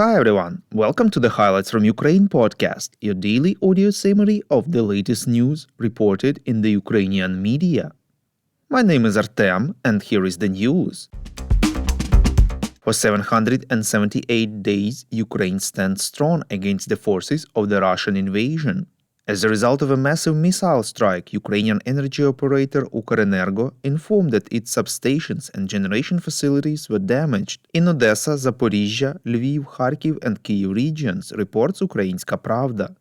Hi everyone, welcome to the Highlights from Ukraine podcast, your daily audio summary of the latest news reported in the Ukrainian media. My name is Artem, and here is the news. For 778 days, Ukraine stands strong against the forces of the Russian invasion. As a result of a massive missile strike, Ukrainian energy operator Ukrenergo informed that its substations and generation facilities were damaged in Odessa, Zaporizhia, Lviv, Kharkiv and Kyiv regions, reports Ukrainska Pravda.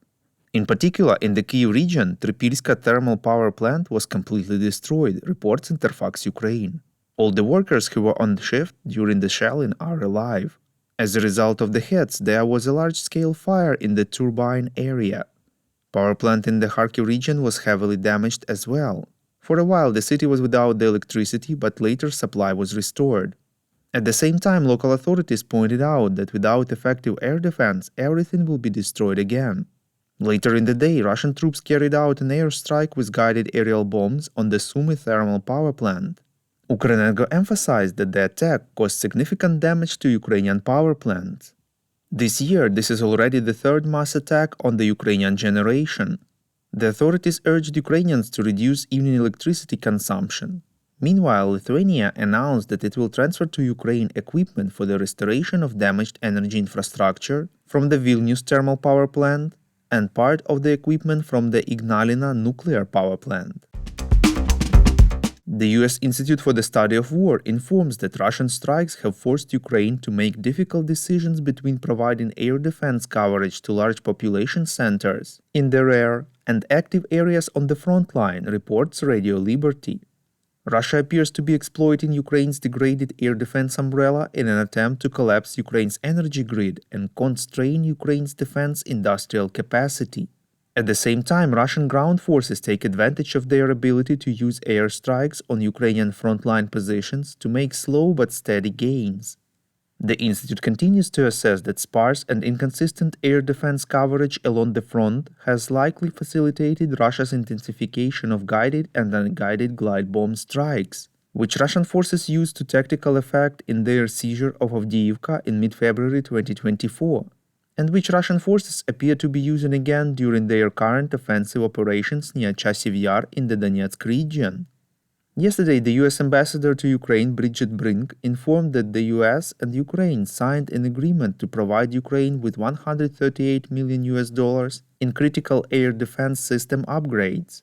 In particular, in the Kyiv region, Tripilska thermal power plant was completely destroyed, reports Interfax Ukraine. All the workers who were on shift during the shelling are alive. As a result of the hits, there was a large-scale fire in the turbine area. Power plant in the Kharkiv region was heavily damaged as well. For a while, the city was without the electricity, but later supply was restored. At the same time, local authorities pointed out that without effective air defense, everything will be destroyed again. Later in the day, Russian troops carried out an airstrike with guided aerial bombs on the Sumy thermal power plant. Ukrenergo emphasized that the attack caused significant damage to Ukrainian power plants. This year, this is already the third mass attack on the Ukrainian generation. The authorities urged Ukrainians to reduce evening electricity consumption. Meanwhile, Lithuania announced that it will transfer to Ukraine equipment for the restoration of damaged energy infrastructure from the Vilnius thermal power plant and part of the equipment from the Ignalina nuclear power plant. The US Institute for the Study of War informs that Russian strikes have forced Ukraine to make difficult decisions between providing air defense coverage to large population centers in the rear and active areas on the front line, reports Radio Liberty. Russia appears to be exploiting Ukraine's degraded air defense umbrella in an attempt to collapse Ukraine's energy grid and constrain Ukraine's defense industrial capacity. At the same time, Russian ground forces take advantage of their ability to use airstrikes on Ukrainian frontline positions to make slow but steady gains. The institute continues to assess that sparse and inconsistent air defense coverage along the front has likely facilitated Russia's intensification of guided and unguided glide bomb strikes, which Russian forces used to tactical effect in their seizure of Avdiivka in mid-February 2024. And which Russian forces appear to be using again during their current offensive operations near Chasiv Yar in the Donetsk region. Yesterday, the US ambassador to Ukraine, Bridget Brink, informed that the US and Ukraine signed an agreement to provide Ukraine with $138 million in critical air defense system upgrades.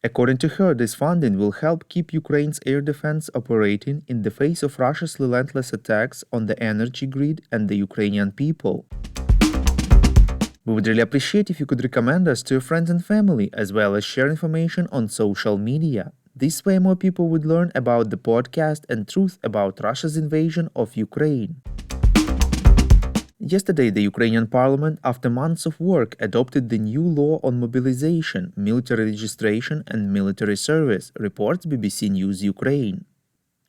According to her, this funding will help keep Ukraine's air defense operating in the face of Russia's relentless attacks on the energy grid and the Ukrainian people. We would really appreciate if you could recommend us to your friends and family, as well as share information on social media. This way more people would learn about the podcast and truth about Russia's invasion of Ukraine. Yesterday, the Ukrainian parliament, after months of work, adopted the new law on mobilization, military registration and military service, reports BBC News Ukraine.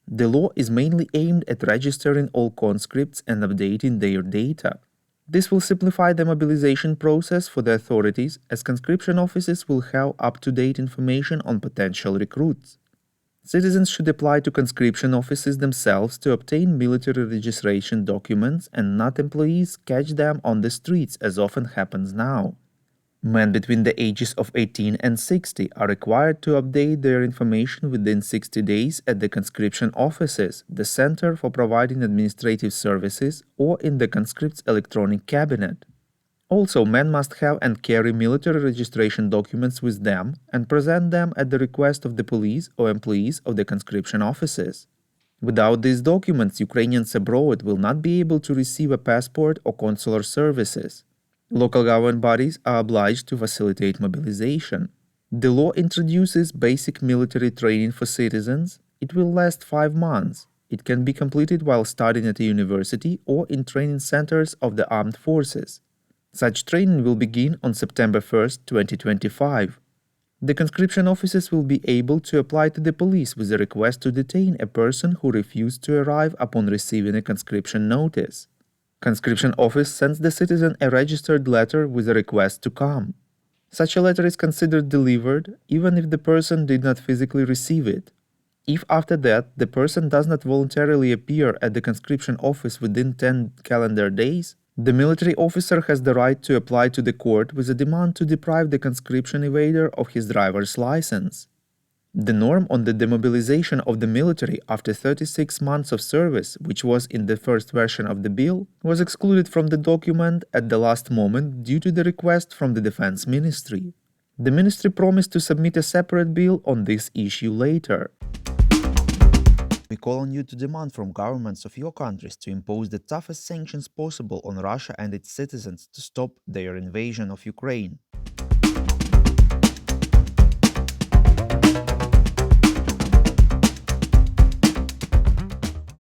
The law is mainly aimed at registering all conscripts and updating their data. This will simplify the mobilization process for the authorities, as conscription offices will have up-to-date information on potential recruits. Citizens should apply to conscription offices themselves to obtain military registration documents and not employees catch them on the streets, as often happens now. Men between the ages of 18 and 60 are required to update their information within 60 days at the conscription offices, the Center for Providing Administrative Services, or in the conscript's electronic cabinet. Also, men must have and carry military registration documents with them and present them at the request of the police or employees of the conscription offices. Without these documents, Ukrainians abroad will not be able to receive a passport or consular services. Local government bodies are obliged to facilitate mobilization. The law introduces basic military training for citizens. It will last 5 months. It can be completed while studying at a university or in training centers of the armed forces. Such training will begin on September 1, 2025. The conscription officers will be able to apply to the police with a request to detain a person who refused to arrive upon receiving a conscription notice. Conscription office sends the citizen a registered letter with a request to come. Such a letter is considered delivered even if the person did not physically receive it. If after that the person does not voluntarily appear at the conscription office within 10 calendar days, The military officer has the right to apply to the court with a demand to deprive the conscription evader of his driver's license. The norm on the demobilization of the military after 36 months of service, which was in the first version of the bill, was excluded from the document at the last moment due to the request from the Defense Ministry. The ministry promised to submit a separate bill on this issue later. We call on you to demand from governments of your countries to impose the toughest sanctions possible on Russia and its citizens to stop their invasion of Ukraine.